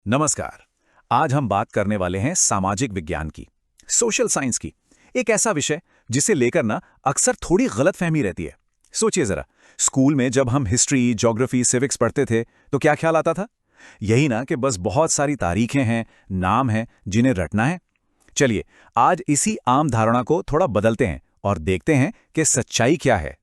नमस्कार। आज हम बात करने वाले हैं सामाजिक विज्ञान की, सोशल साइंस की। एक ऐसा विषय जिसे लेकर ना अक्सर थोड़ी गलतफहमी रहती है। सोचिए जरा, स्कूल में जब हम हिस्ट्री, ज्योग्राफी, सिविक्स पढ़ते थे तो क्या ख्याल आता था? यही ना कि बस बहुत सारी तारीखें हैं, नाम हैं जिन्हें रटना है। चलिए, आज इसी आम धारणा को थोड़ा बदलते हैं और देखते हैं कि सच्चाई क्या है।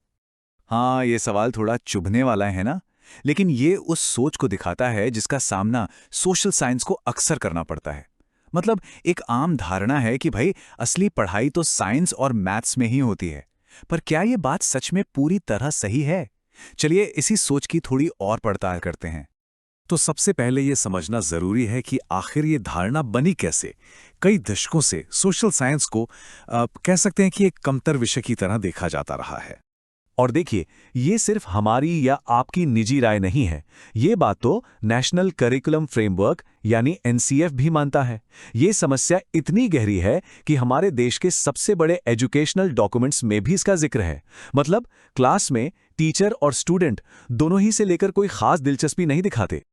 हाँ, ये सवाल थोड़ा चुभने वाला है ना? लेकिन ये उस सोच को दिखाता है जिसका सामना सोशल साइंस को अक्सर करना पड़ता है। मतलब एक आम धारणा है कि भाई असली पढ़ाई तो साइंस और मैथ्स में ही होती है। पर क्या ये बात सच में पूरी तरह सही है? चलिए इसी सोच की थोड़ी और पड़ताल करते हैं। तो सबसे पहले ये समझना जरूरी है कि आखिर ये धारणा बनी कैसे। कई दशकों से सोशल साइंस को कह सकते हैं कि एक कमतर विषय की तरह देखा जाता रहा है। और देखिए, ये सिर्फ हमारी या आपकी निजी राय नहीं है। ये बात तो नेशनल करिकुलम फ्रेमवर्क यानी एनसीएफ भी मानता है। ये समस्या इतनी गहरी है कि हमारे देश के सबसे बड़े एजुकेशनल डॉक्यूमेंट्स में भी इसका जिक्र है। मतलब क्लास में टीचर और स्टूडेंट दोनों ही से लेकर कोई खास दिलचस्पी नहीं दिखाते।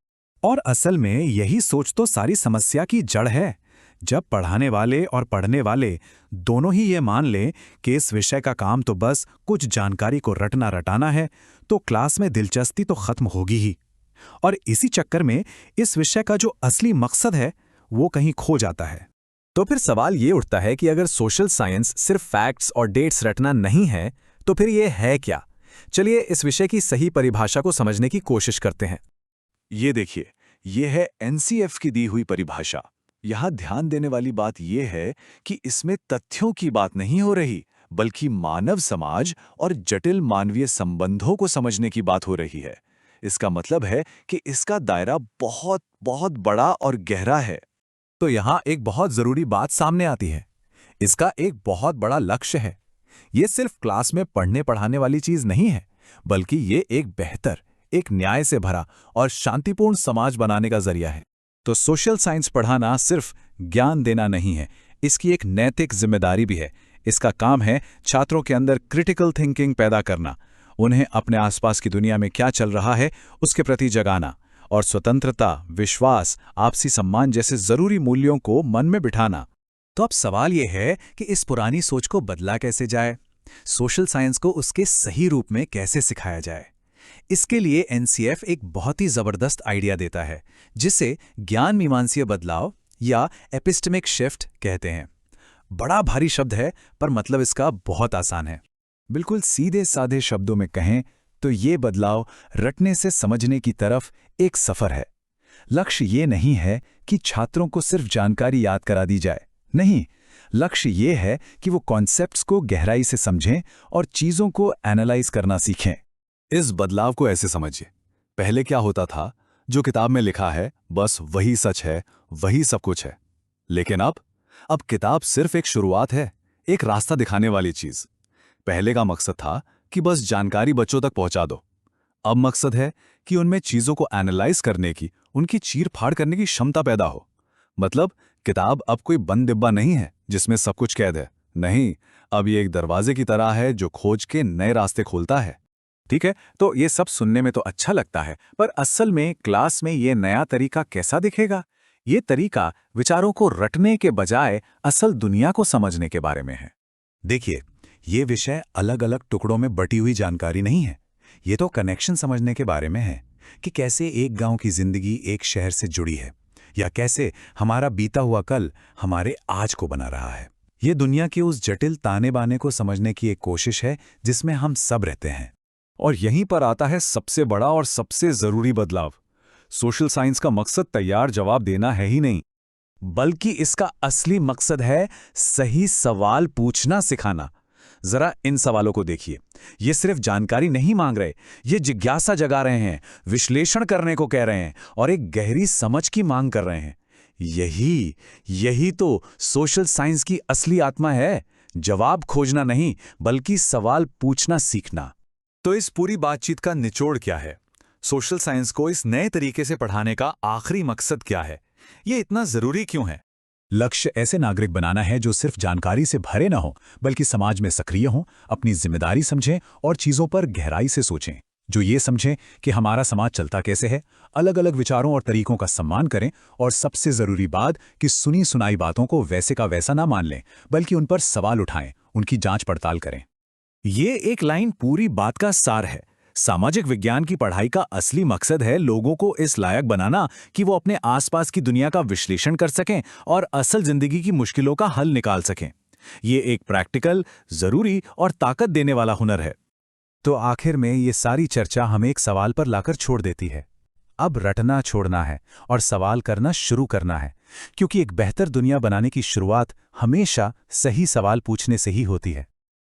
और असल में यही सोच तो सारी समस्या की जड़ है। जब पढ़ाने वाले और पढ़ने वाले दोनों ही ये मान लें कि इस विषय का काम तो बस कुछ जानकारी को रटना रटाना है, तो क्लास में दिलचस्पी तो खत्म होगी ही। और इसी चक्कर में इस विषय का जो असली मकसद है वो कहीं खो जाता है। तो फिर सवाल ये उठता है कि अगर सोशल साइंस सिर्फ फैक्ट्स और डेट्स रटना नहीं है, तो फिर ये है क्या? चलिए इस विषय की सही परिभाषा को समझने की कोशिश करते हैं। ये देखिए, ये है एनसीएफ की दी हुई परिभाषा। यहाँ ध्यान देने वाली बात यह है कि इसमें तथ्यों की बात नहीं हो रही, बल्कि मानव समाज और जटिल मानवीय संबंधों को समझने की बात हो रही है। इसका मतलब है कि इसका दायरा बहुत बहुत बड़ा और गहरा है। तो यहाँ एक बहुत जरूरी बात सामने आती है। इसका एक बहुत बड़ा लक्ष्य है। ये सिर्फ क्लास में पढ़ने पढ़ाने वाली चीज नहीं है, बल्कि ये एक बेहतर, एक न्याय से भरा और शांतिपूर्ण समाज बनाने का जरिया है। तो सोशल साइंस पढ़ाना सिर्फ ज्ञान देना नहीं है, इसकी एक नैतिक जिम्मेदारी भी है। इसका काम है छात्रों के अंदर क्रिटिकल थिंकिंग पैदा करना, उन्हें अपने आसपास की दुनिया में क्या चल रहा है उसके प्रति जगाना, और स्वतंत्रता, विश्वास, आपसी सम्मान जैसे जरूरी मूल्यों को मन में बिठाना। तो अब सवाल यह है कि इस पुरानी सोच को बदला कैसे जाए, सोशल साइंस को उसके सही रूप में कैसे सिखाया जाए। इसके लिए एनसीएफ एक बहुत ही जबरदस्त आइडिया देता है, जिसे ज्ञान मीमांसीय बदलाव या एपिस्टेमिक शिफ्ट कहते हैं। बड़ा भारी शब्द है, पर मतलब इसका बहुत आसान है। बिल्कुल सीधे साधे शब्दों में कहें तो ये बदलाव रटने से समझने की तरफ एक सफर है। लक्ष्य ये नहीं है कि छात्रों को सिर्फ जानकारी याद करा दी जाए, नहीं, लक्ष्य ये है कि वो कॉन्सेप्ट्स को गहराई से समझें और चीजों को एनालाइज करना सीखें। इस बदलाव को ऐसे समझिए, पहले क्या होता था, जो किताब में लिखा है बस वही सच है, वही सब कुछ है। लेकिन अब किताब सिर्फ एक शुरुआत है, एक रास्ता दिखाने वाली चीज। पहले का मकसद था कि बस जानकारी बच्चों तक पहुंचा दो। अब मकसद है कि उनमें चीजों को एनालाइज करने की, उनकी चीर फाड़ करने की क्षमता पैदा हो। मतलब किताब अब कोई बंद डिब्बा नहीं है जिसमें सब कुछ कैद है। नहीं, अब ये एक दरवाजे की तरह है जो खोज के नए रास्ते खोलता है। ठीक है, तो ये सब सुनने में तो अच्छा लगता है, पर असल में क्लास में ये नया तरीका कैसा दिखेगा? ये तरीका विचारों को रटने के बजाय असल दुनिया को समझने के बारे में है। देखिए, ये विषय अलग अलग टुकड़ों में बटी हुई जानकारी नहीं है। ये तो कनेक्शन समझने के बारे में है कि कैसे एक गांव की जिंदगी एक शहर से जुड़ी है, या कैसे हमारा बीता हुआ कल हमारे आज को बना रहा है। ये दुनिया के उस जटिल ताने बाने को समझने की एक कोशिश है जिसमें हम सब रहते हैं। और यहीं पर आता है सबसे बड़ा और सबसे जरूरी बदलाव। सोशल साइंस का मकसद तैयार जवाब देना है ही नहीं, बल्कि इसका असली मकसद है सही सवाल पूछना सिखाना। जरा इन सवालों को देखिए, ये सिर्फ जानकारी नहीं मांग रहे, ये जिज्ञासा जगा रहे हैं, विश्लेषण करने को कह रहे हैं और एक गहरी समझ की मांग कर रहे हैं। यही तो सोशल साइंस की असली आत्मा है, जवाब खोजना नहीं, बल्कि सवाल पूछना सीखना। तो इस पूरी बातचीत का निचोड़ क्या है? सोशल साइंस को इस नए तरीके से पढ़ाने का आखिरी मकसद क्या है? ये इतना जरूरी क्यों है? लक्ष्य ऐसे नागरिक बनाना है जो सिर्फ जानकारी से भरे न हो, बल्कि समाज में सक्रिय हों, अपनी जिम्मेदारी समझें और चीजों पर गहराई से सोचें। जो ये समझें कि हमारा समाज चलता कैसे है, अलग अलग विचारों और तरीकों का सम्मान करें, और सबसे ज़रूरी बात कि सुनी सुनाई बातों को वैसे का वैसा ना मान लें, बल्कि उन पर सवाल उठाएं, उनकी जांच पड़ताल करें। ये एक लाइन पूरी बात का सार है। सामाजिक विज्ञान की पढ़ाई का असली मकसद है लोगों को इस लायक बनाना कि वो अपने आसपास की दुनिया का विश्लेषण कर सकें और असल जिंदगी की मुश्किलों का हल निकाल सकें। ये एक प्रैक्टिकल, जरूरी और ताकत देने वाला हुनर है। तो आखिर में ये सारी चर्चा हमें एक सवाल पर लाकर छोड़ देती है। अब रटना छोड़ना है और सवाल करना शुरू करना है, क्योंकि एक बेहतर दुनिया बनाने की शुरुआत हमेशा सही सवाल पूछने से ही होती है।